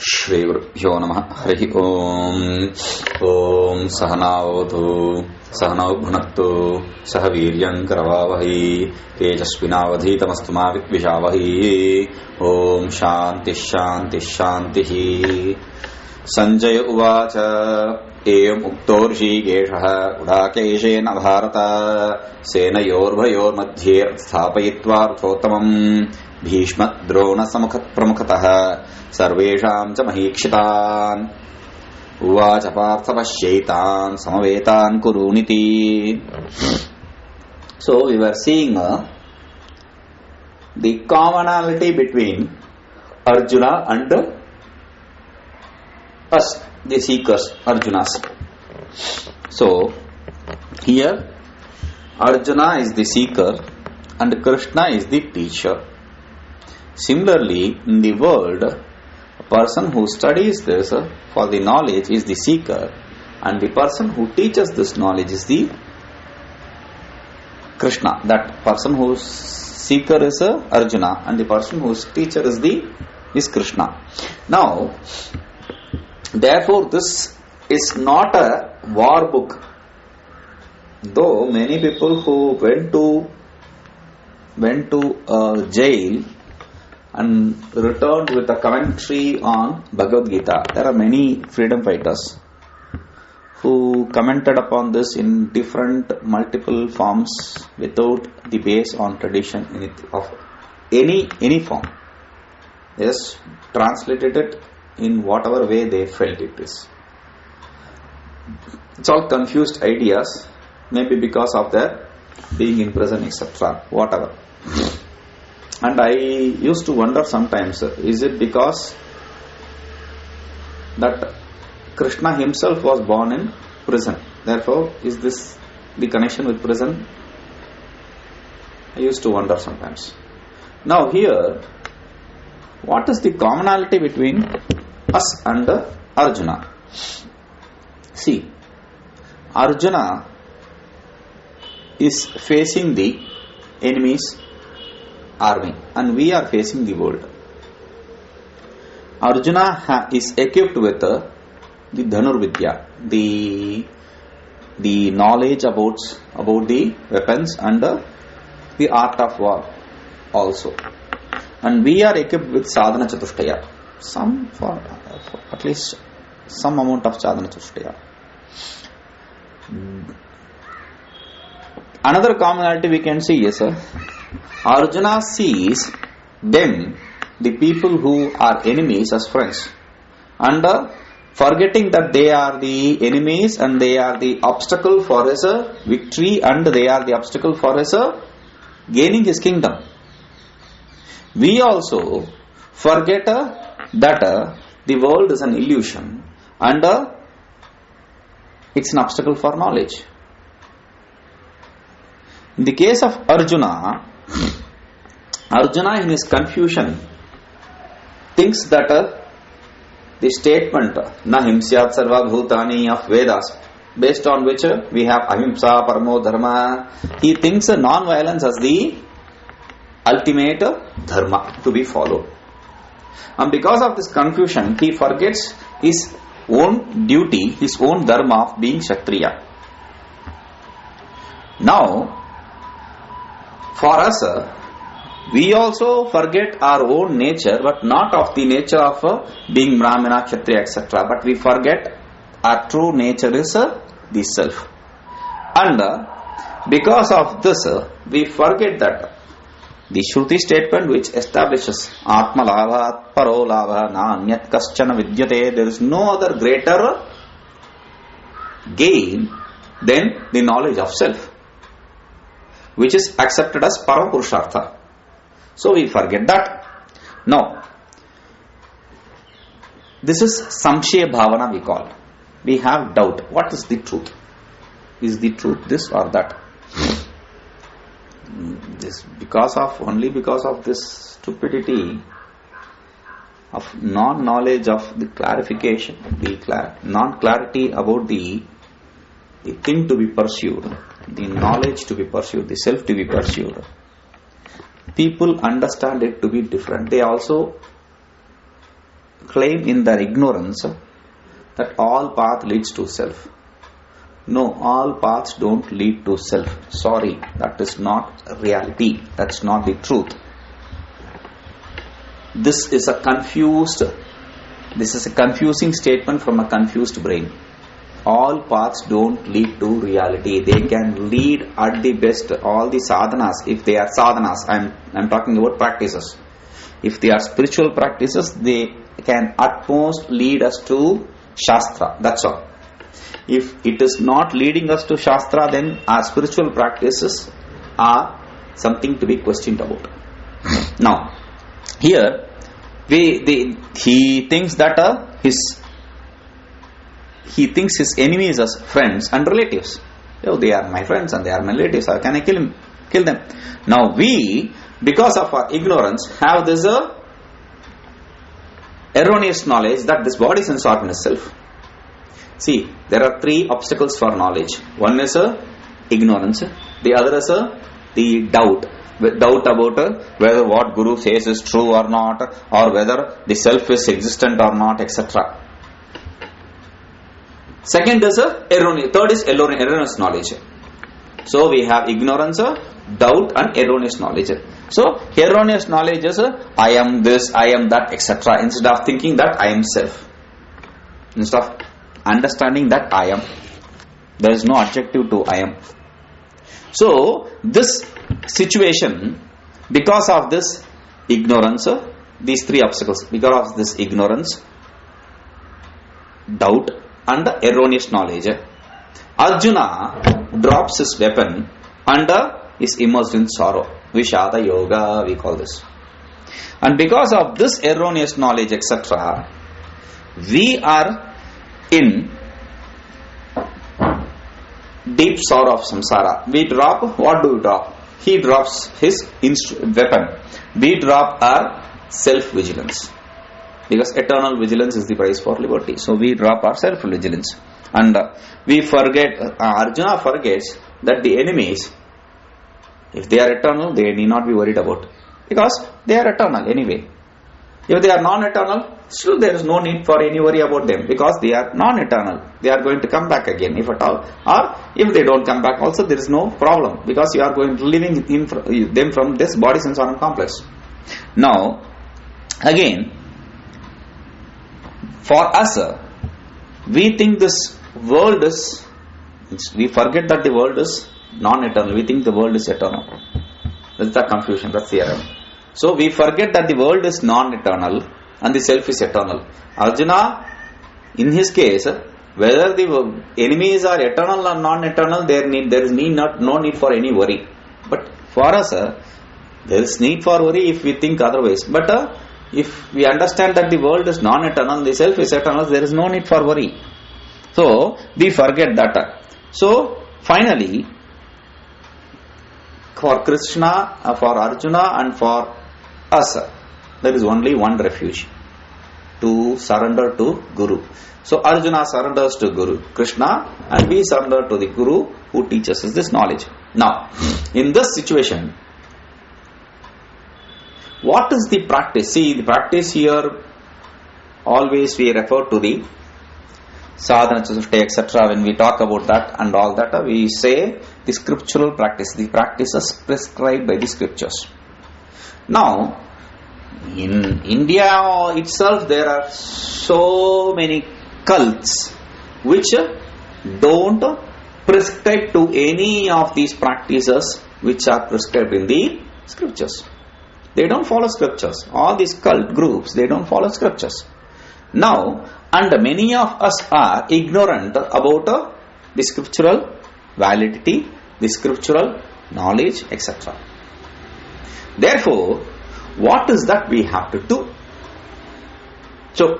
श्रीगुरुभ्यो नमः। हरि ओम्। ओम् सहनावतु सहनौ भुनक्तु सह वीर्यं करवावहै तेजस्विनावधीतमस्तु मा विद्विषावहै। ओम् शान्तिः शान्तिः शान्तिः। संजय उवाच एवम् उक्तो ऋषिकेशः गुडाकेशेन भारत सेनयोर्भयोर्मध्ये स्थापयित्वा रथोत्तमम् भीष्मद्रोणसमुखप्रमुखतः सर्वेषाम् च महीक्षितान् उवाच Partha पश्यैतान् समवेतान् कुरूनिति. So we were seeing the commonality between Arjuna and us, the seekers, Arjunas. So here Arjuna is the seeker and Krishna is the teacher. Similarly, in the world, a person who studies this for the knowledge is the seeker, and the person who teaches this knowledge is the Krishna. That person whose seeker is Arjuna, and the person whose teacher is Krishna. Now, therefore, this is not a war book. Though many people who went to jail and returned with a commentary on Bhagavad Gita. There are many freedom fighters who commented upon this in different multiple forms without the base on tradition of any form. They just translated it in whatever way they felt it is. It's all confused ideas, maybe because of their being in prison, etc. Whatever. And I used to wonder sometimes, is it because that Krishna himself was born in prison? Therefore, is this the connection with prison? I used to wonder sometimes. Now here, what is the commonality between us and Arjuna? See, Arjuna is facing the enemy's army and we are facing the world. Arjuna is equipped with the Dhanurvidya, the knowledge about the weapons and the art of war also. And we are equipped with Sadhana Chatushtaya, for at least some amount of Sadhana Chatushtaya. Another commonality we can see is Arjuna sees them, the people who are enemies, as friends, and forgetting that they are the enemies and they are the obstacle for his victory and they are the obstacle for his gaining his kingdom. We also forget that the world is an illusion and it's an obstacle for knowledge. In the case of Arjuna in his confusion thinks that the statement na himsyat sarva bhutani of Vedas, based on which we have ahimsa paramo dharma, he thinks non-violence as the ultimate dharma to be followed. And because of this confusion, he forgets his own duty, his own dharma of being Kshatriya. Now, for us, we also forget our own nature, but not of the nature of being Brahmana, Kshatriya, etc. But we forget our true nature is the self. And because of this, we forget that the Shruti statement which establishes Atma Labha, Paro Labha, Nanyat Kaschana Vidyate, there is no other greater gain than the knowledge of self, which is accepted as Paramapurushartha. So we forget that. Now, this is Samshaya Bhavana we call. We have doubt. What is the truth? Is the truth this or that? Only because of this stupidity of non-knowledge of the clarification, the non-clarity about the thing to be pursued, the knowledge to be pursued, the self to be pursued. People understand it to be different. They also claim in their ignorance that all path leads to self. No, all paths don't lead to self. Sorry, that is not reality. That's not the truth. This is a confusing statement from a confused brain. All paths don't lead to reality. They can lead at the best all the sadhanas, if they are sadhanas. I'm talking about practices. If they are spiritual practices, they can at most lead us to Shastra. That's all. If it is not leading us to Shastra, then our spiritual practices are something to be questioned about. Now, here he thinks that he thinks his enemies as friends and relatives. Oh, they are my friends and they are my relatives. How can I kill them? Now we, because of our ignorance, have this erroneous knowledge that this body, sense, organ is self. See, there are three obstacles for knowledge. One is ignorance. The other is the doubt. Doubt about whether what Guru says is true or not, or whether the self is existent or not, etc. Second is erroneous. Third is erroneous knowledge. So we have ignorance, doubt, and erroneous knowledge. So erroneous knowledge is I am this, I am that, etc. Instead of thinking that I am self, instead of understanding that I am, there is no adjective to I am. So this situation, because of this ignorance, these three obstacles, because of this ignorance, doubt, and erroneous knowledge, Arjuna drops his weapon and is immersed in sorrow. Vishada Yoga, we call this. And because of this erroneous knowledge, etc., we are in deep sorrow of samsara. We drop, what do we drop? He drops his weapon. We drop our self-vigilance. Because eternal vigilance is the price for liberty. So we drop our self-vigilance. And we forget, Arjuna forgets that the enemies, if they are eternal, they need not be worried about. Because they are eternal anyway. If they are non-eternal, still there is no need for any worry about them. Because they are non-eternal. They are going to come back again, if at all. Or if they don't come back also, there is no problem. Because you are going to living in them from this body, sense, organ complex. Now, again, for us, we think this world is, we forget that the world is non-eternal. We think the world is eternal. That's the confusion, that's the error. So we forget that the world is non-eternal and the self is eternal. Arjuna, in his case, whether the enemies are eternal or non-eternal, there is no need for any worry. But for us, there is need for worry if we think otherwise. But if we understand that the world is non-eternal, the self is eternal, there is no need for worry. So we forget that. So finally, for Krishna, for Arjuna, and for us, there is only one refuge: to surrender to Guru. So Arjuna surrenders to Guru Krishna, and we surrender to the Guru who teaches us this knowledge. Now, in this situation, what is the practice? See, the practice here, always we refer to the sadhana chaturshati, etc. When we talk about that and all that, we say the scriptural practice, the practices prescribed by the scriptures. Now, in India itself, there are so many cults which don't prescribe to any of these practices which are prescribed in the scriptures. They don't follow scriptures. All these cult groups, they don't follow scriptures. Now, and many of us are ignorant about the scriptural validity, the scriptural knowledge, etc. Therefore, what is that we have to do? So,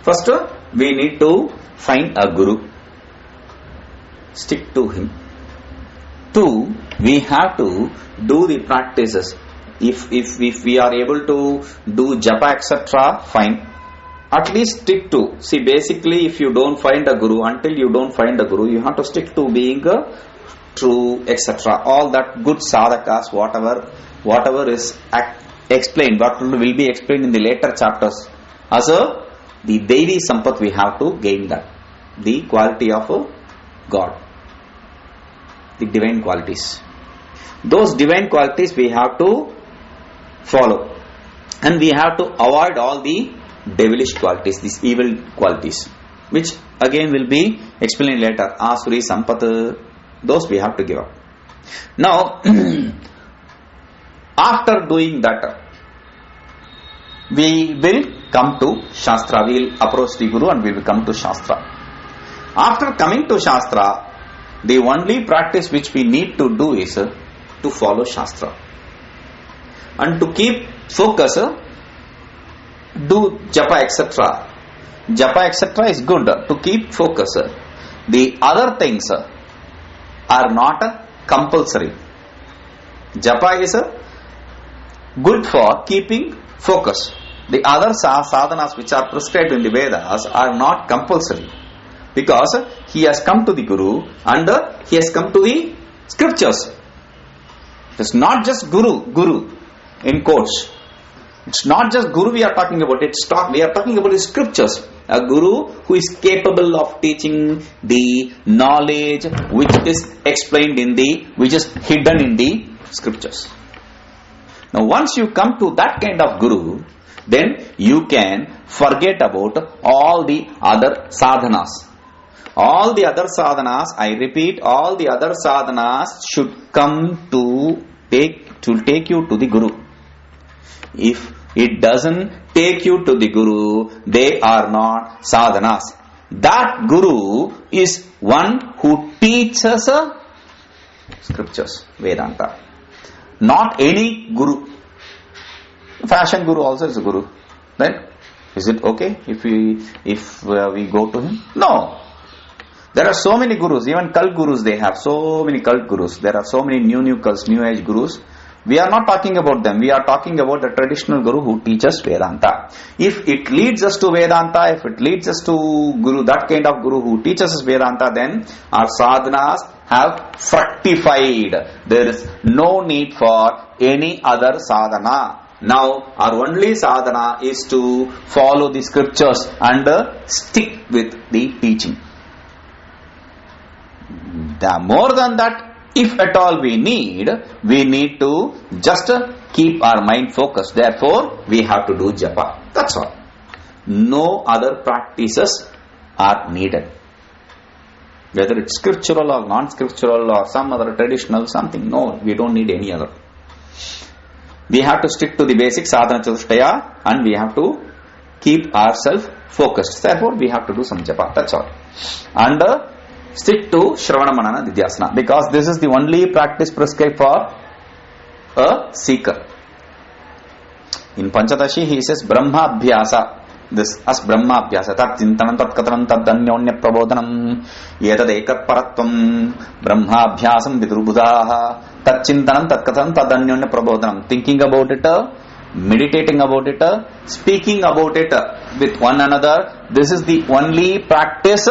first we need to find a guru, stick to him. 2, we have to do the practices. If we are able to do japa, etc., fine. At least stick to. See, basically, if you don't find a guru, until you don't find a guru, you have to stick to being true, etc. All that good sadhakas, whatever is explained, what will be explained in the later chapters As the Devi Sampat, we have to gain that. The quality of God. The divine qualities. Those divine qualities we have to follow. And we have to avoid all the devilish qualities, these evil qualities, which again will be explained later. Asuri, Sampat, those we have to give up. Now, after doing that, we will come to Shastra. We will approach the Guru and we will come to Shastra. After coming to Shastra, the only practice which we need to do is to follow Shastra. And to keep focus, do japa etc. Japa etc. is good to keep focus. The other things are not compulsory. Japa is good for keeping focus. The other sadhanas which are prescribed in the Vedas are not compulsory, because he has come to the Guru and he has come to the scriptures. It's not just Guru in quotes. It's not just Guru we are talking about. We are talking about the scriptures. A Guru who is capable of teaching the knowledge which is explained which is hidden in the scriptures. Now once you come to that kind of Guru, then you can forget about all the other sadhanas. All the other sadhanas, I repeat, all the other sadhanas should come to take you to the Guru. If it doesn't take you to the Guru, they are not sadhanas. That Guru is one who teaches scriptures, Vedanta. Not any Guru. Fashion Guru also is a Guru. Right? Is it okay if we go to him? No. There are so many Gurus, even cult Gurus they have, so many cult Gurus. There are so many new cults, new age Gurus. We are not talking about them. We are talking about the traditional Guru who teaches Vedanta. If it leads us to Vedanta, if it leads us to Guru, that kind of Guru who teaches us Vedanta, then our sadhanas have fructified. There is no need for any other sadhana. Now, our only sadhana is to follow the scriptures and stick with the teaching. More than that, if at all we need to just keep our mind focused. Therefore, we have to do japa. That's all. No other practices are needed. Whether it's scriptural or non-scriptural or some other traditional something, no, we don't need any other. We have to stick to the basic sadhana chatushtaya and we have to keep ourselves focused. Therefore, we have to do some japa. That's all. And stick to Shravana Manana Didhyasana, because this is the only practice prescribed for a seeker. In Panchadashi, he says Brahma Abhyasa. This as Brahma Abhyasa. Tat Chintanam Tat Katranam Tad Danyonya Prabodhanam Yetad Ekat Paratvam Brahma Abhyasam Vidrubudaha Tat Chintanam Tat Katranam Tad Danyonya Prabodhanam. Thinking about it, meditating about it, speaking about it with one another. This is the only practice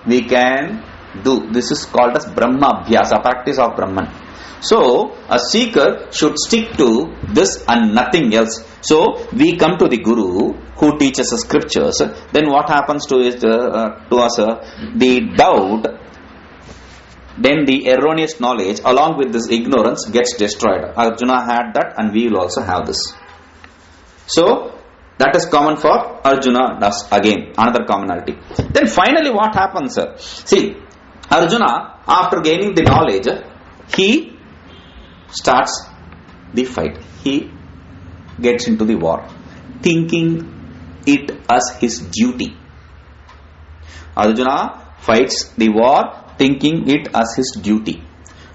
we can do. This is called as Brahma Abhyasa, practice of Brahman. So, a seeker should stick to this and nothing else. So, we come to the Guru who teaches us scriptures. Then what happens to us? The doubt, then the erroneous knowledge along with this ignorance gets destroyed. Arjuna had that and we will also have this. So, that is common for Arjuna, thus again, another commonality. Then finally what happens? See, Arjuna, after gaining the knowledge, he starts the fight. He gets into the war, thinking it as his duty. Arjuna fights the war, thinking it as his duty.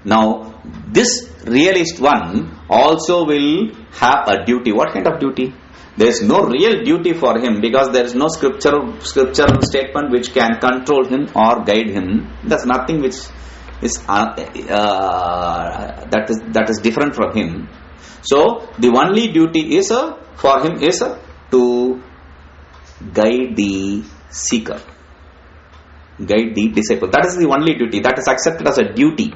Now, this realist one also will have a duty. What kind of duty? There is no real duty for him, because there is no scriptural statement which can control him or guide him. That's nothing which is that is different from him. So the only duty is for him is to guide the seeker, guide the disciple. That is the only duty that is accepted as a duty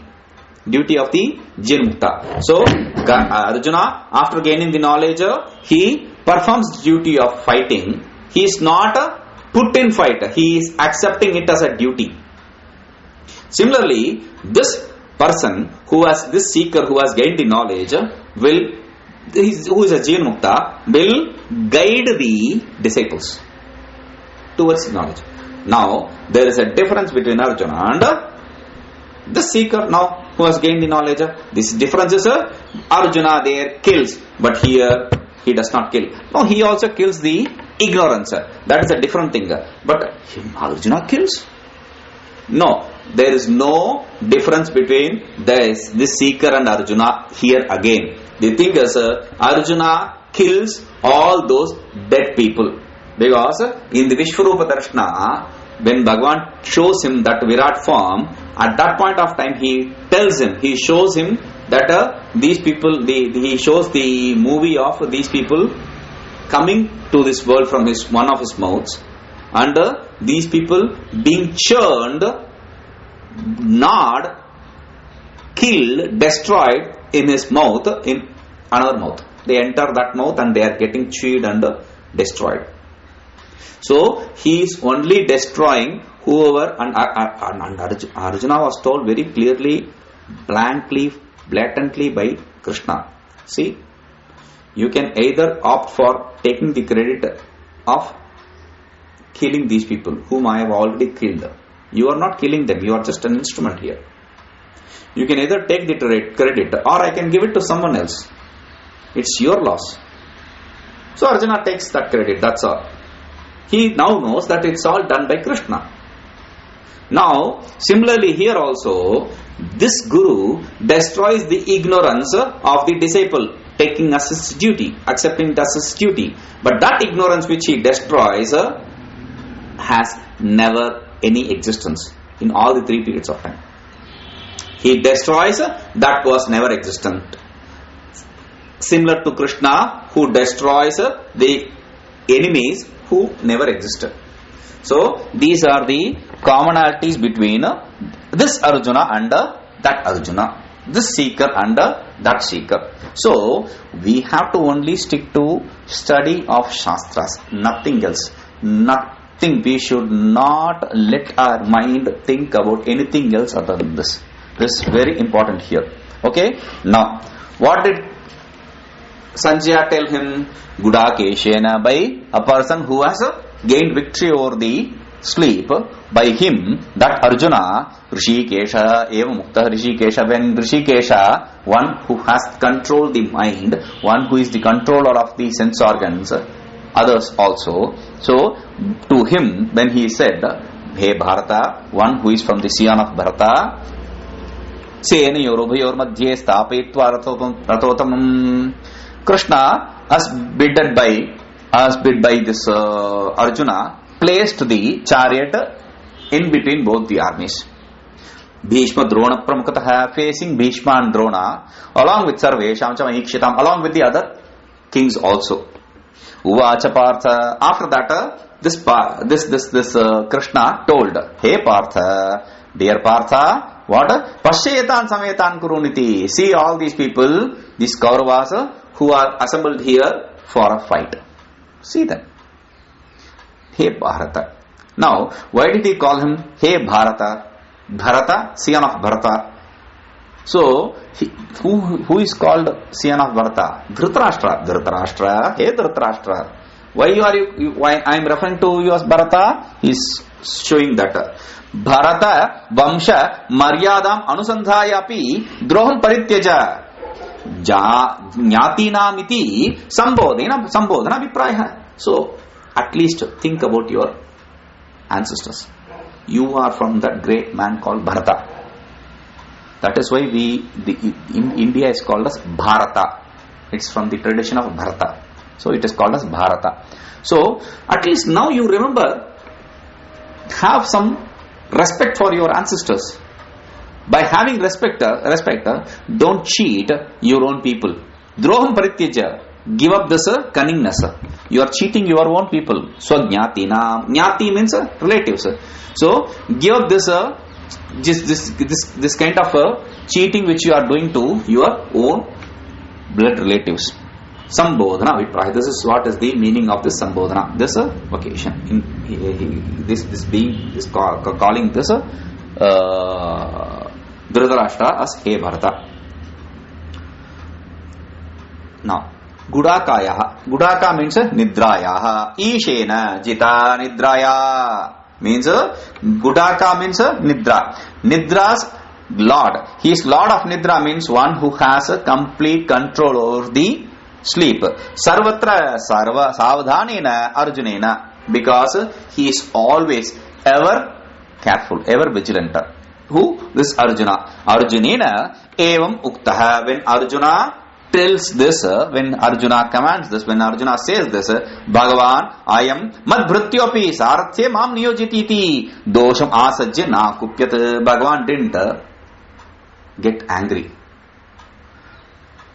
of the Jirmukta. So Arjuna, after gaining the knowledge, he performs the duty of fighting. He is not put in fight. He is accepting it as a duty. Similarly, this person this seeker who has gained the knowledge who is a Jivan Mukta, will guide the disciples towards knowledge. Now, there is a difference between Arjuna and the seeker now who has gained the knowledge. This difference is Arjuna there kills, but here he does not kill. No, he also kills the ignorance. That is a different thing. But Arjuna kills? No, there is no difference between this seeker and Arjuna here again. The thing is, Arjuna kills all those dead people. Because in the Vishwarupa Darshana, when Bhagavan shows him that Virat form, at that point of time he shows him that these people, he shows the movie of these people coming to this world from one of his mouths, and these people being churned, gnawed, killed, destroyed in his mouth, in another mouth. They enter that mouth and they are getting chewed and destroyed. So he is only destroying whoever, and Arjuna was told very clearly, blatantly by Krishna. See, you can either opt for taking the credit of killing these people whom I have already killed. You are not killing them, you are just an instrument here. You can either take the credit or I can give it to someone else. It's your loss. So Arjuna takes that credit, that's all. He now knows that it's all done by Krishna. Now, similarly here also, this Guru destroys the ignorance of the disciple, taking as his duty, accepting it as his duty. But that ignorance which he destroys has never any existence in all the 3 periods of time. He destroys that was never existent. Similar to Krishna, who destroys the enemies who never existed. So these are the commonalities between this Arjuna and that Arjuna, this seeker and that seeker. So we have to only stick to study of Shastras, nothing else. Nothing. We should not let our mind think about anything else other than this. This is very important here. Okay. Now, what did Sanjaya tell him? Gudakeshena, by a person who has gained victory over the sleep, by him, that Arjuna, Rishikesha, Eva Mukta Rishikesha, when Rishikesha, one who has controlled the mind, one who is the controller of the sense organs, others also. So, to him, when he said, Hey Bharata, one who is from the Scion of Bharata, Senayor Ubhayor Madhye Stapayitva Ratotamam, Krishna, as bid by this Arjuna, placed the chariot in between both the armies. Bhishma Drona Pramukataha, facing Bhishma and Drona, along with Sarvesham Chamayikshitam, along with the other kings also. Uvacha Partha. After that, this Krishna told, Hey Partha, dear Partha, what? Pashayetan Sametan Kuruniti. See all these people, these Kauravas, who are assembled here for a fight. See them. Hey Bharata. Now, why did he call him Hey Bharata? Bharata, Scion of Bharata. So, who is called Scion of Bharata? Dhritarashtra. Dhritarashtra. Hey Dhritarashtra. Why I am referring to you as Bharata? He is showing that Bharata Vamsha Maryadam Anusandhayapi Droham Parityaja Jnatinamiti Sambodhana Vipraya. So, at least think about your ancestors. You are from that great man called Bharata. That is why in India is called as Bharata. It's from the tradition of Bharata. So it is called as Bharata. So at least now you remember, have some respect for your ancestors. By having respect, don't cheat your own people. Droham parityaja. Give up this cunningness. You are cheating your own people. Swajnyatina. Nyati means relatives. So give up this kind of cheating which you are doing to your own blood relatives. Sambodhana Vipraha. This is what is the meaning of this Sambodhana, this occasion. This calling this Dhritarashtra as He Bharata. Now, Gudakayaha. Gudaka means Nidrayaha. Ishena Jita Nidraya. Means Gudaka means Nidra. Nidra's Lord. He is Lord of Nidra means one who has a complete control over the sleep. Sarvatra Sarva Savdhanena Arjunena. Because he is always ever careful, ever vigilant. Who? This Arjuna. Arjunena evam uktaha. When Arjuna tells this, when Arjuna commands this, when Arjuna says this, Bhagavan, I am madbhrutyopi sarathye mam niyojititi dosham asajya na kupyat. Bhagavan didn't get angry.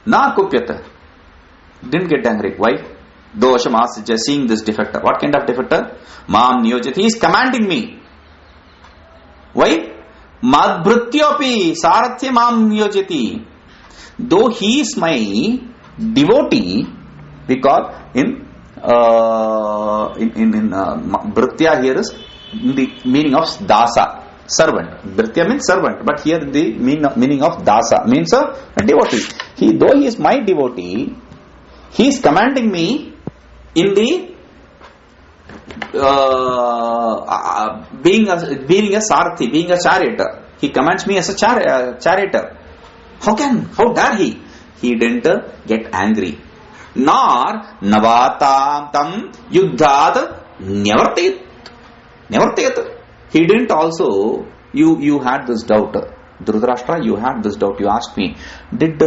Na kupyat. Didn't get angry. Why? Dosham asajya, seeing this defect. What kind of defect? Mam niyojiti. He is commanding me. Why? Madbhrutyopi sarathye mam niyojiti. Though he is my devotee, because in Bhritya here is in the meaning of dasa, servant. Bhritya means servant, but here the meaning of dasa means a devotee. Though he is my devotee, he is commanding me in the being a sarathi, being a charioteer. He commands me as a charioteer. How dare he? He didn't get angry. Nor navatam tam yuddhat nevartayat. He didn't also, you had this doubt. Dhritarashtra, you had this doubt. You asked me, did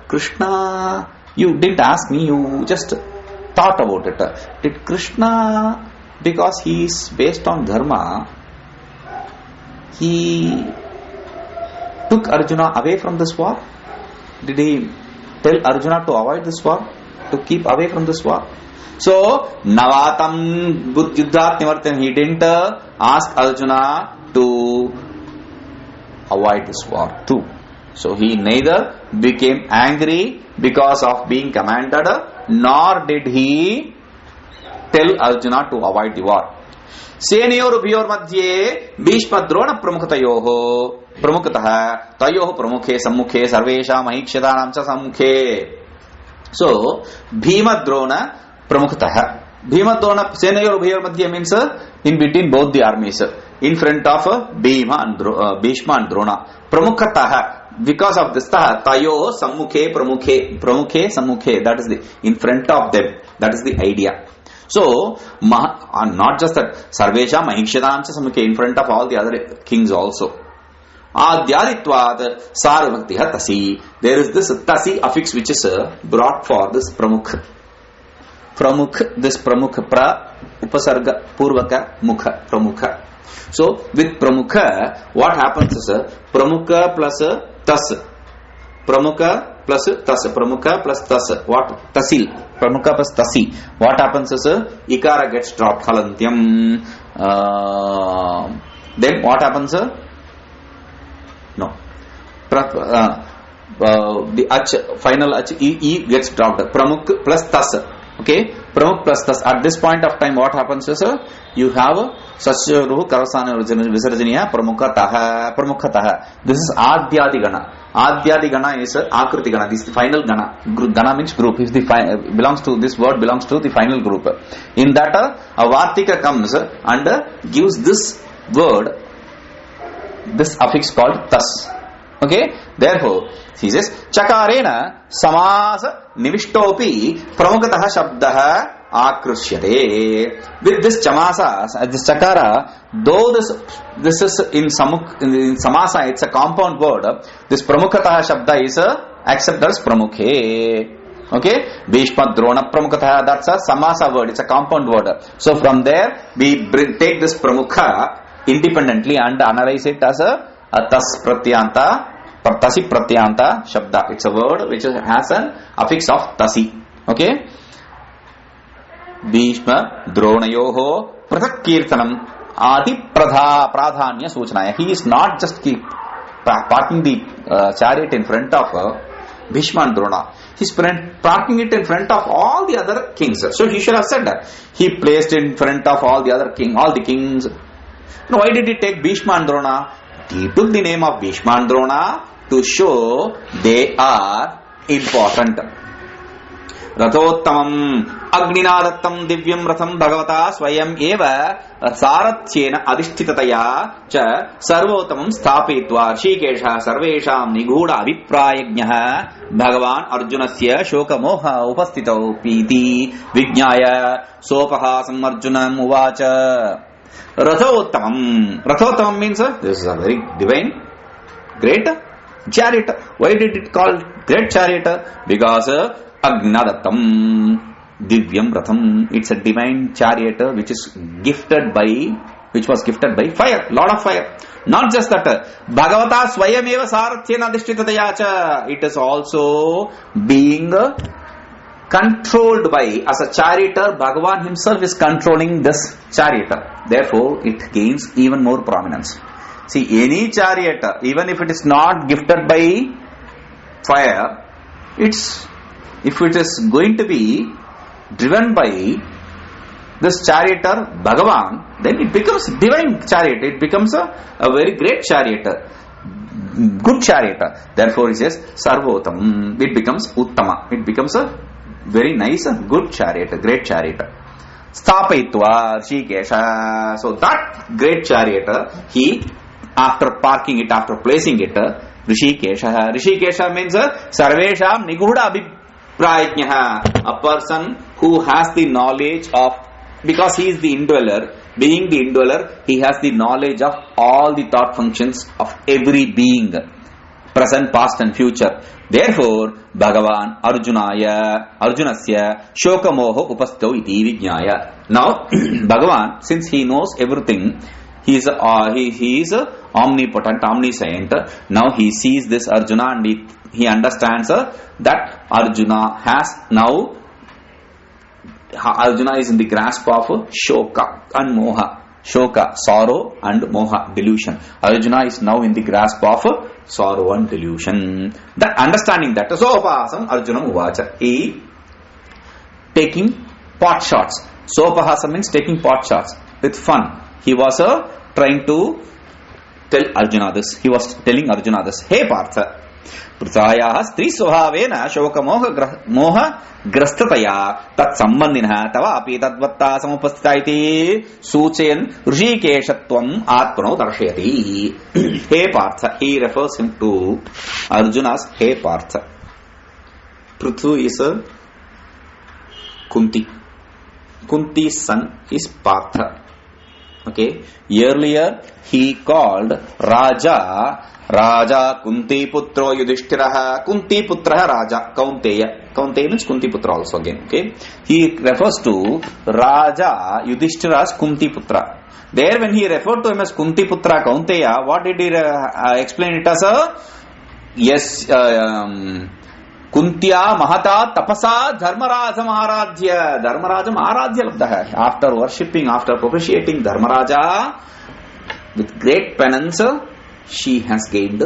Krishna, you didn't ask me, you just thought about it. Did Krishna, because he is based on dharma, he took Arjuna away from this war? Did he tell Arjuna to avoid this war? To keep away from this war? So, Navatam Yuddhat Nivartan, he didn't ask Arjuna to avoid this war too. So, he neither became angry because of being commanded, nor did he tell Arjuna to avoid the war. सेनयोरुभयोर मध्ये भीष्म द्रोण प्रमुखतयोः प्रमुखतः तयोः प्रमुखे सम्मुखे सर्वेषां महिक्षतानां च सम्मुखे. So Bhima Drona Pramukhtah. Bhima Drona Senayoruභyoर मध्ये means in between both the armies, in front of Bhishma and Drona. Pramukhatah, because of this tayo sammukhe pramukhe sammukhe, that is the in front of them, that is the idea. So, not just that, Sarvesha Mahikshatam Sammukhe, in front of all the other kings also. Adyaditvad Sarvaktiha Tasi. There is this Tasi affix which is brought for this Pramukh. This Pramukh, Pra, Upasarga, Purvaka, Mukha, Pramukha. So, with Pramukha, what happens is Pramukha plus Tas. Pramukha plus Tas. Pramukha plus Tas. What? Tasil. Pramukha plus Tasi. What happens is Ikara gets dropped. Halantyam. Then what happens? No. The Ach, final Ach, E gets dropped. Pramukh plus Tas. Okay? Pramukh plus Tas. At this point of time, what happens is you have Sasyaruhu Karasana Visarjaniya Pramukhataha. This is Adyadi Gana. Adyadi Gana is Akriti Gana. This is the final Gana. Gana means group. Is the belongs to this word belongs to the final group. In that a Vartika comes and gives this word, this affix called Tas. Okay? Therefore, he says, Chakarena Samasa Nivishtopi Pramukataha Shabdaha Akrushyate. With this Chamasa, this Chakara, though this is in Samasa, it's a compound word, this Pramukataha Shabda is accepted as Pramukhe. Okay? Bhishma Drona Pramukataha, that's a Samasa word, it's a compound word. So from there, we take this Pramukha independently and analyze it as a Tas Pratyanta. Tasi Pratyanta Shabda. It's a word which has an affix of Tasi. Okay? Bhishma Dronayoho Prathak Kirtanam Adi Pradhanya Suchanaya. He is not just parking the chariot in front of Bhishma and Drona. He's parking it in front of all the other kings. So he should have said that. He placed in front of all the kings. Now, why did he take Bhishma and Drona? He took the name of Bhishma and Drona to show they are important. Rathottamam Agninadatam Divyam Ratham Bhagavata Swayam Eva Saratyena Adishtitataya Cha Sarvotamam Sthapitva Rishikesha Sarvesham Nighuda Aviprayagnaha Bhagavan Arjunasya Shoka Moha Upastito Piti Vijnaya Sopahasam Arjunam Uvacha. Rathottamam means this is a very divine, great chariot. Why did it call great chariot? Because Agnadatam Divyam Ratham. It's a divine chariot which was gifted by fire, Lord of fire. Not just that, Bhagavata Swayameva Saratyena Adishthitayacha. It is also being controlled by, as a charioteer, Bhagavan himself is controlling this charioteer. Therefore, it gains even more prominence. See, any charioteer, even if it is not gifted by fire, if it is going to be driven by this charioteer, Bhagavan, then it becomes divine chariot. It becomes a very great charioteer, good charioteer. Therefore, he says, Sarvotam. It becomes Uttama. It becomes a very nice, good chariot, a great chariot. Sthapaitva Rishikesha. So that great chariot, he, after parking it, after placing it, Rishikesha. Rishikesha means Sarvesham Nighuda Aviprayagnaha. A person who has the knowledge of, because he is the indweller, being the indweller, he has the knowledge of all the thought functions of every being, present, past and future. Therefore, Bhagavan Arjunasya Shokamoho Upastho iti Vijnaya. Now, Bhagavan, since he knows everything, he is omnipotent, omniscient. Now he sees this Arjuna and he understands that Arjuna is in the grasp of Shoka and Moha. Shoka, sorrow, and Moha, delusion. Arjuna is now in the grasp of sorrow and delusion. That understanding that, Sopahasam Arjuna Uvacha. He taking pot shots. Sopahasam means taking pot shots with fun. He was trying to tell Arjuna this. He was telling Arjuna this. Hey Partha, Prithaya Stri Swabhavena Shoka Moha Grastataya Tat Sambandhina Tavapi Tadvatta Samupastita iti Suchayan Rishikeshatvam Atmano Darshayati. Hey Partha, he refers him to Arjuna's Hey Partha. Prithu is a Kunti. Kunti's son is Partha. Okay. Earlier he called Raja Kunti Putro Yudhishthiraha. Kunti Putraha Raja Kaunteya. Kaunteya means Kunti Putra also again. Okay. He refers to Raja Yudhishthira's Kunti Putra. There when he referred to him as Kunti Putra Kaunteya, what did he explain it as yes, Kuntya Mahata Tapasa Dharmaraja Maharadhya. Dharmaraja Maharadhya labda hai. After worshipping, after propitiating Dharmaraja with great penance, she has gained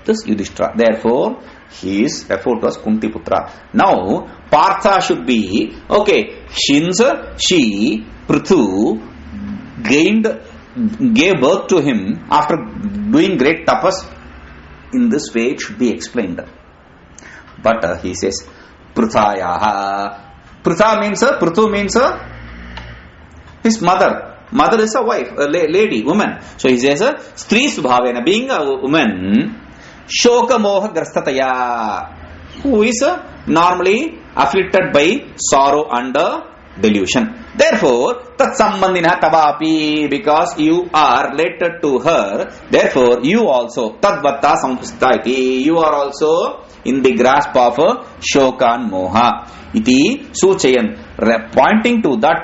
this Yudhishthira. Therefore, he is referred to as Kunti Putra. Now, Partha should be, okay, since she, Prithu, gave birth to him after doing great tapas, in this way it should be explained. But he says, Prithayaha. Prithu means his mother. Mother is a wife, a lady, woman. So he says, Stri Subhavena, being a woman, Shoka Moha Grastataya, who is normally afflicted by sorrow and delusion. Therefore, Tat Sambandhina Tavapi, because you are related to her, therefore you also, Tadvatta Sampustha iti, you are also in the grasp of Shoka and Moha. Iti Suchayan, pointing to that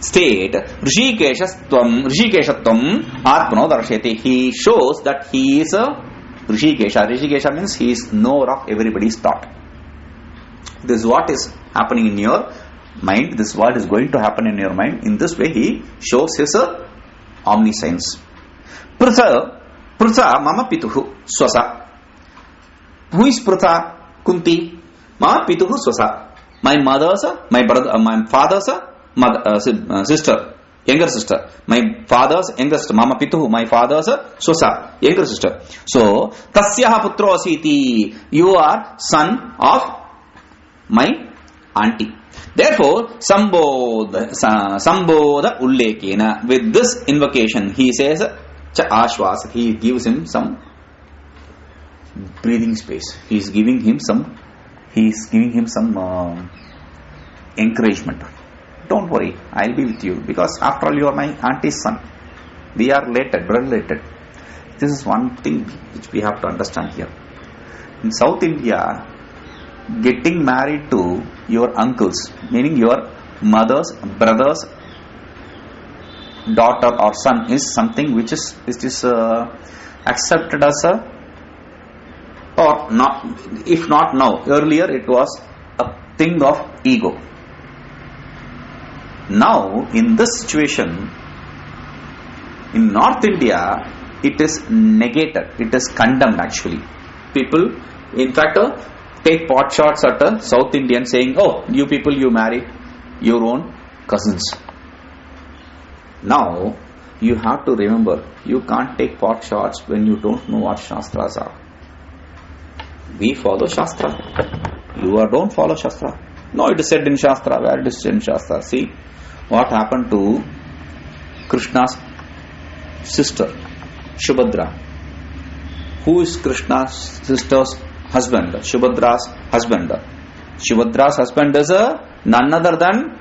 state, Rishikeshatvam Atmano Darsheti. He shows that he is a Rishikesha. Rishikesha means he is knower of everybody's thought. This is what is happening in your mind. This is what is going to happen in your mind. In this way, he shows his omniscience. Pritha Mama Pituhu Swasa. Who is Pritha? Kunti, Ma Pituhu Swasa. My mother's, my brother, my father's sister, younger sister. My father's younger sister, Mama Pituhu, my father's Swasa, younger sister. So, Tasyaha Putro Asiti, you are son of my auntie. Therefore, Sambodha Ullekena, with this invocation, he says, Cha Ashwas, he gives him some breathing space. He is giving him some encouragement. Don't worry, I'll be with you, because after all, you are my auntie's son. We are related, blood related. This is one thing which we have to understand here. In South India, getting married to your uncles, meaning your mother's brother's daughter or son, is something which is accepted as a, or not, if not now, earlier it was a thing of ego. Now, in this situation, in North India, it is negated, it is condemned actually. People, in fact, take pot shots at a South Indian saying, oh, you people, you marry your own cousins. Now, you have to remember, you can't take pot shots when you don't know what Shastras are. We follow Shastra. You don't follow Shastra. No, it is said in Shastra. Where it is said in Shastra? See what happened to Krishna's sister, Subhadra. Who is Krishna's sister's husband? Subhadra's husband. Subhadra's husband is none other than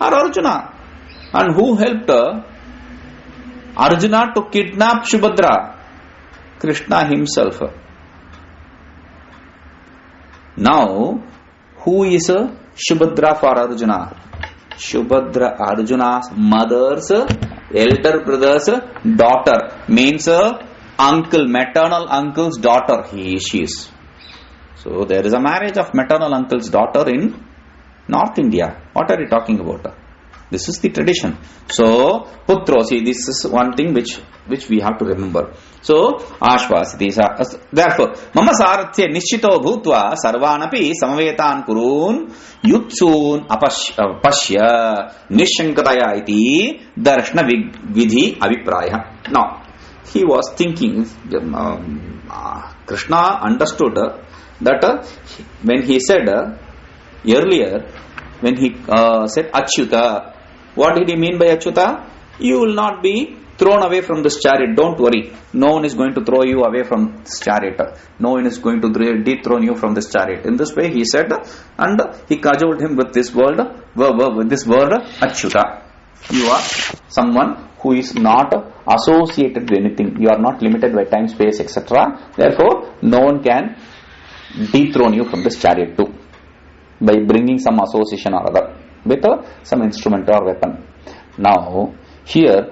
Arjuna. And who helped Arjuna to kidnap Subhadra? Krishna himself. Now, who is Subhadra for Arjuna? Subhadra, Arjuna's mother's elder brother's daughter, means uncle, maternal uncle's daughter. She is. So there is a marriage of maternal uncle's daughter in North India. What are you talking about? This is the tradition. So, Putro, see, this is one thing which we have to remember. So, Ashvasiti. Therefore, Mama Saratya Nishchito Bhutva Sarvanapi Samavetan Kurun Yutsun Apashya Nishankataya iti Darshna Vidhi Avipraya. Now, he was thinking, Krishna understood that when he said earlier, when he said Achyuta, what did he mean by Achyuta? You will not be thrown away from this chariot. Don't worry. No one is going to throw you away from this chariot. No one is going to dethrone you from this chariot. In this way, he said, and he cajoled him with this word, Achyuta. You are someone who is not associated with anything. You are not limited by time, space, etc. Therefore, no one can dethrone you from this chariot too, by bringing some association or other with some instrument or weapon. Now, here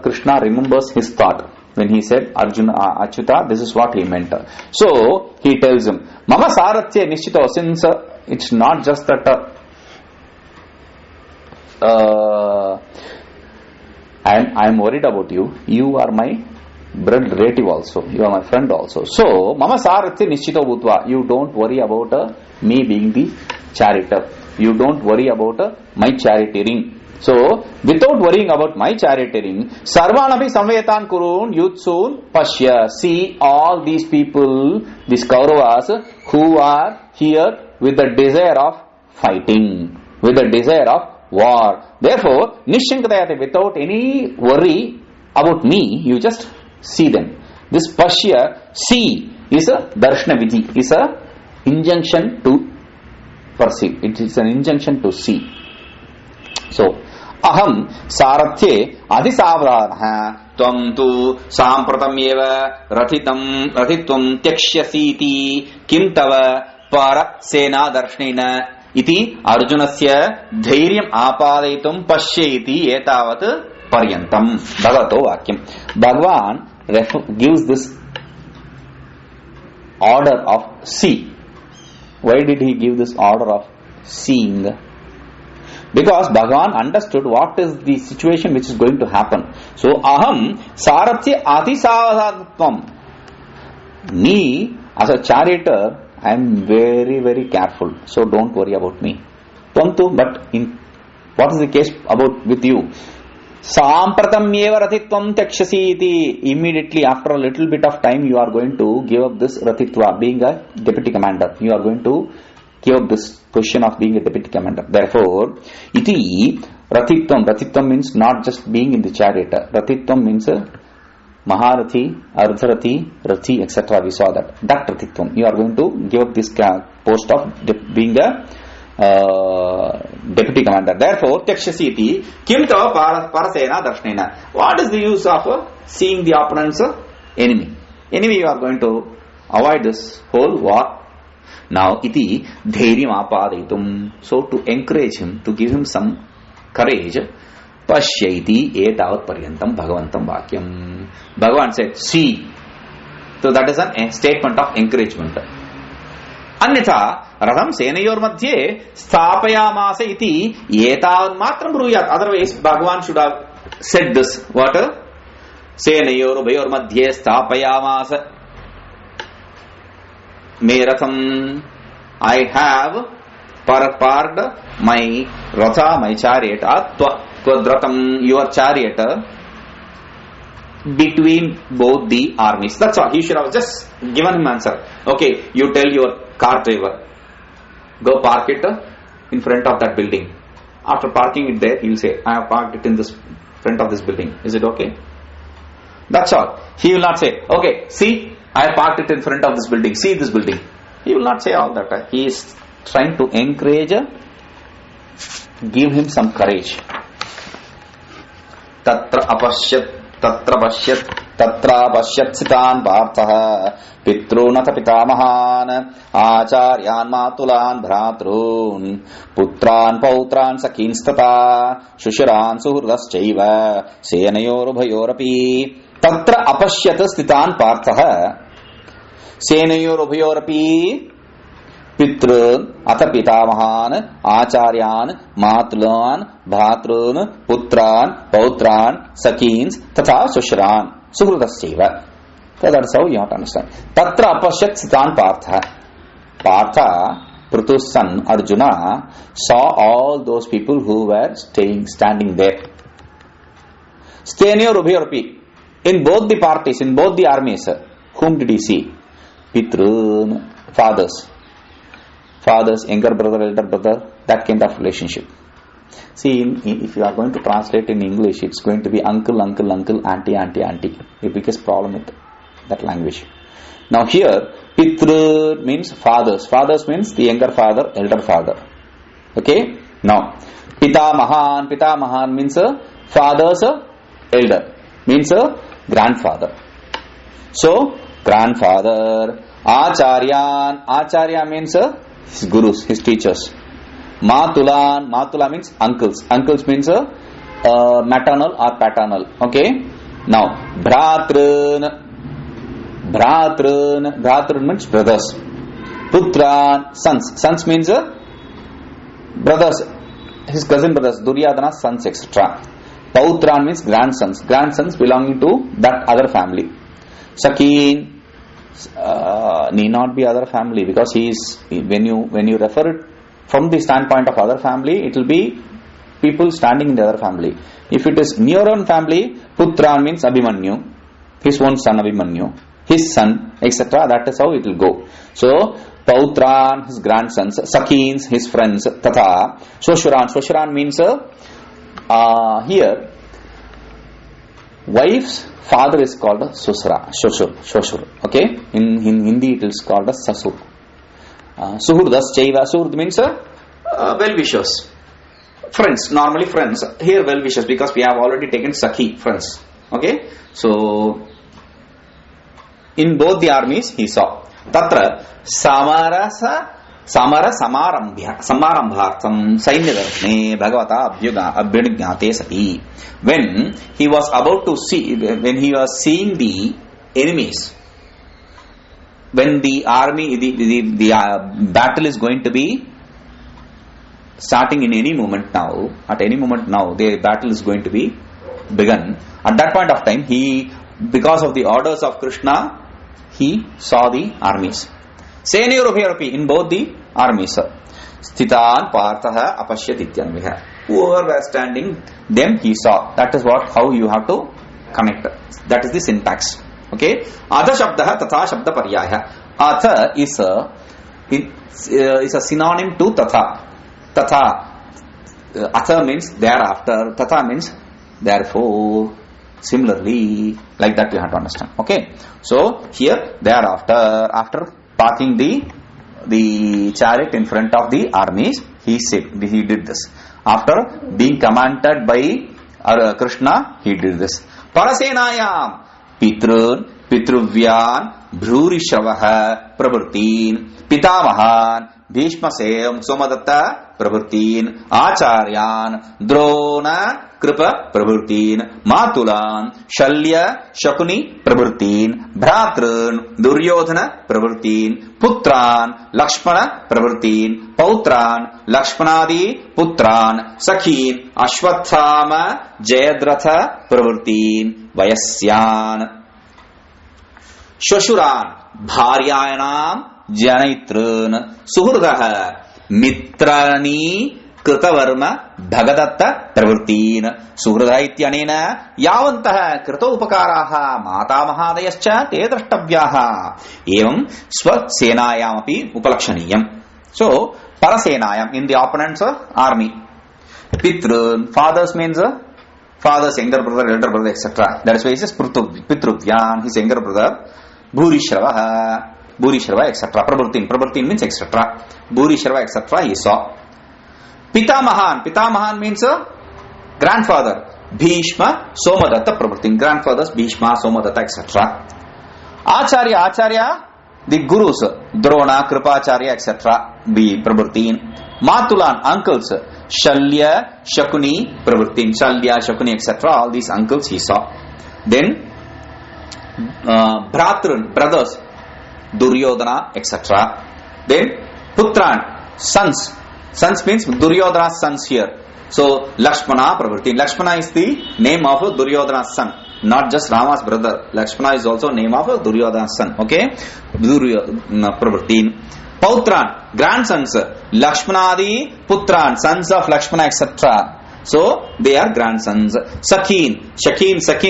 Krishna remembers his thought when he said Arjuna Achyuta. This is what he meant. So he tells him, Mama Saratya Nishchito, since it's not just that I am worried about you. You are my blood relative also. You are my friend also. So Mama Saratya Nishchito Bhutva, you don't worry about me being the charioteer. You don't worry about my charioteering. So, without worrying about my charioteering, Sarvanapi Samvetan Kurun Yutsun Pashya. See all these people, these Kauravas, who are here with the desire of fighting, with the desire of war. Therefore, Nishankatayate, without any worry about me, you just see them. This Pashya, see, is a Darshana Vidhi, is a injunction to perceive. It is an injunction to see. So, Aham Saratye Adhisavradha Tvam tu Sampratamyeva Ratitvam Tyakshyasiti Kim Tava Para Sena Darshnena Iti Arjunasya Dhairyam Apadaitum Pashyati Etavat Paryantam. Bhagavato Vakyam. Bhagavan gives this order of see. Why did he give this order of seeing? Because Bhagavan understood what is the situation which is going to happen. So, Aham Saratya Atisavadhatvam. Me, as a charioteer, I am very, very careful. So don't worry about me. Tvantu, but in what is the case about with you? Sampratam eva ratitvam takshasi iti. Immediately after a little bit of time, you are going to give up this ratitva, being a deputy commander. You are going to give up this position of being a deputy commander. Therefore, iti ratitvam. Ratitvam means not just being in the chariot. Ratitvam means Maharathi, Ardharathi, Rathi, etc. We saw that. That Ratitvam. You are going to give up this post of being a deputy commander. Therefore, Takshasiti, Kim Tava Parasena Darshnena. What is the use of seeing the opponent's enemy? Anyway, you are going to avoid this whole war. Now, iti dhairyam apadaitum. So, to encourage him, to give him some courage, Pashyaiti etavat paryantam bhagavantam vakyam. Bhagavan said, see. So, that is a statement of encouragement. Anyatha, Radham Senayor Madhye Sthapayamasa iti etavat matram bruyat. Otherwise, Bhagavan should have said this. What? Senayor Ubayor Madhye Sthapayamasa Meratham. I have parked my Ratha, my chariot, Tvadratam, your chariot, between both the armies. That's all. He should have just given him answer. Okay, you tell your car driver, go park it in front of that building. After parking it there, he will say, I have parked it in this front of this building. Is it okay? That's all. He will not say, okay, see, I have parked it in front of this building. See this building. He will not say all that. He is trying to encourage, give him some courage. Tatra apashyat, tatra pashyat sitan partha, pitrunatha pitamahan, acharyan matulan bhratrun, putran pautran sakinstata, shushiran suhurdaschaiva, senayor ubhayorapi. Tatra apashyat stitan partha, senayor ubhayorapi, pitrun atha pitamahan, acharyan matulan bhratrun, putran pautran sakins tatha shushiran suhurdaschaiva. So that's how you have to understand. Tatra apashyat sitan partha. Partha, Prutu's son Arjuna, saw all those people who were standing there. Stenyor ubhayorapi. In both the parties, in both the armies, whom did he see? Pitrun, fathers. Fathers, younger brother, elder brother, that kind of relationship. See, if you are going to translate in English, it's going to be uncle, uncle, uncle, auntie, auntie, auntie. The biggest problem with that language. Now here, Pitru means fathers. Fathers means the younger father, elder father. Okay? Now, Pitamahan. Pitamahan means father's elder. Means grandfather. So, grandfather. Acharyan. Acharya means his gurus, his teachers. Matulan. Matula means uncles. Uncles means maternal or paternal. Okay? Now, Bhratrun. Bhratrun means brothers. Putran, sons. Sons means brothers, his cousin brothers, Duryodhana's sons, etc. Pautran means grandsons. Grandsons belonging to that other family. Sakin need not be other family, because he is, when you refer it from the standpoint of other family, it will be people standing in the other family. If it is in your own family, Putran means Abhimanyu, his own son Abhimanyu, his son, etc. That is how it will go. So, Pautran, his grandsons, Sakins, his friends, Tatha, Shoshuran. Shoshuran means here, wife's father is called Shoshur. Okay? In Hindi it is called as Sasur. Suhurdas Chaiva. Suhurd means well-wishers. Friends, normally friends. Here well-wishers, because we have already taken Sakhi, friends. Okay? So, in both the armies he saw. Tatra Samara Samarambhartham Sainyadarshne Bhagavata Abhyugnate Sati. When he was about to see, when he was seeing the enemies, when the army, the battle is going to be starting in any moment now, at any moment now, the battle is going to be begun. At that point of time, he, because of the orders of Krishna, he saw the armies. Senyoruphi, in both the armies. Sthitan partha apashyat ityanvih. Whoever were standing, them he saw. That is how you have to connect. That is the syntax. Okay. Atha shabdah tatha shabda paryaya. Atha is a synonym to tatha. Tatha. Atha means thereafter. Tatha means therefore. Similarly, like that we have to understand. Okay. So here thereafter, after parking the chariot in front of the armies, he did this. After being commanded by Krishna, he did this. Parasenayam pitrun pitruvyan bhrurishavaha pravritin pitamahan bhishmasem somadatta pravritin acharyan drona kripa pravritin matulan shalya shakuni pravritin bhratrun duryodhana pravritin putran lakshmana pravritin pautran lakshmanadi putran sakhin ashwathama jayadratha pravritin vayasyan shoshuran bharyayanam janaitrun suhurdaha mitrani कृतवर्म Bhagadatta प्रवृत्तीन सुहृदः इत्यनेन यावन्तः कृतोपकाराः मातामहादयश्च ते द्रष्टव्याः एवं स्वसेनायामपि उपलक्षणीयम्. So parasenayam, in the opponent's army, pitrun, fathers means father's younger brother, elder brother, etc. That is why he says pitruvyan, his younger brother, bhurishrava, etc. Prabhutin means etc. Bhurishrava, etc. he saw. Pitamahan means grandfather. Bhishma, Somadatta, Prabhutin. Grandfathers, Bhishma, Somadatta, etc. Acharya, the gurus, Drona, Kripacharya, etc. Be Prabhutin. Matulan, uncles, Shalya, Shakuni, Prabhutin. Shalya, Shakuni, etc. All these uncles he saw. Then, Bhratrun, brothers, Duryodhana, etc. Then, Putran, sons. Sons means Duryodhana's sons here. So, Lakshmana, Pravritin. Lakshmana is the name of Duryodhana's son. Not just Rama's brother. Lakshmana is also name of Duryodhana's son. Okay? Pravritin. Pautran, grandsons. Lakshmanadi, Putran, sons of Lakshmana, etc. So, they are grandsons. Sakhin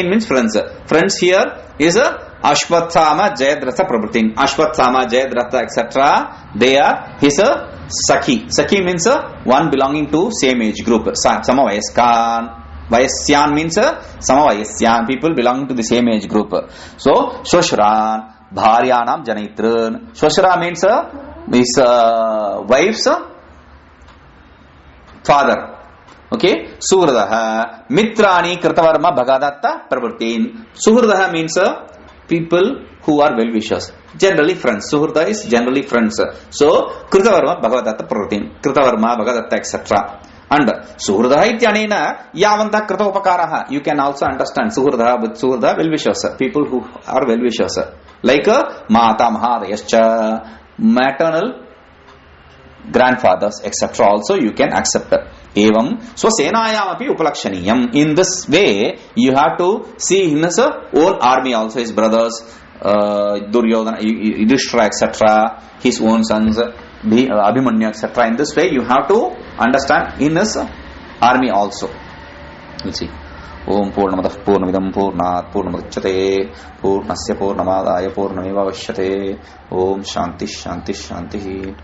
means friends. Friends here is Ashwathama, Jayadratha, Prabhutin. Ashwathama, Jayadratha, etc. They are his Sakhi. Sakhi means one belonging to same age group. Samavayaskan. Vayasyan means Samavayasyan, people belonging to the same age group. So, Shoshran, Bharyanam Janaitrun. Shoshra means his wife's father. Okay. Suhradaha, Mitrani, Kritavarma, Bhagadatta, Pravritin. Suhradaha means people who are well-wishers. Generally friends. Suhrda is generally friends. So, Kritavarma, Bhagadatta, Pravritin. Kritavarma, Bhagadatta, etc. And Suhrda ityanena yavanta kritopakaraha. You can also understand Suhrda with Suhrda, well-wishers. People who are well-wishers. Like Mata Mahadayascha, maternal grandfathers, etc. also you can accept. Evam swasenayam api upalakshaniyam. In this way, you have to see in his own army also, his brothers, Duryodhana, Yudhishthira, etc., his own sons, Abhimanyu, etc. In this way, you have to understand in his army also. We'll see. Om Purnamadah Purnamidam Purnat Purnamudachyate Purnasya Purnamadaya Purnameva Vashyate. Om Shanti Shanti Shanti.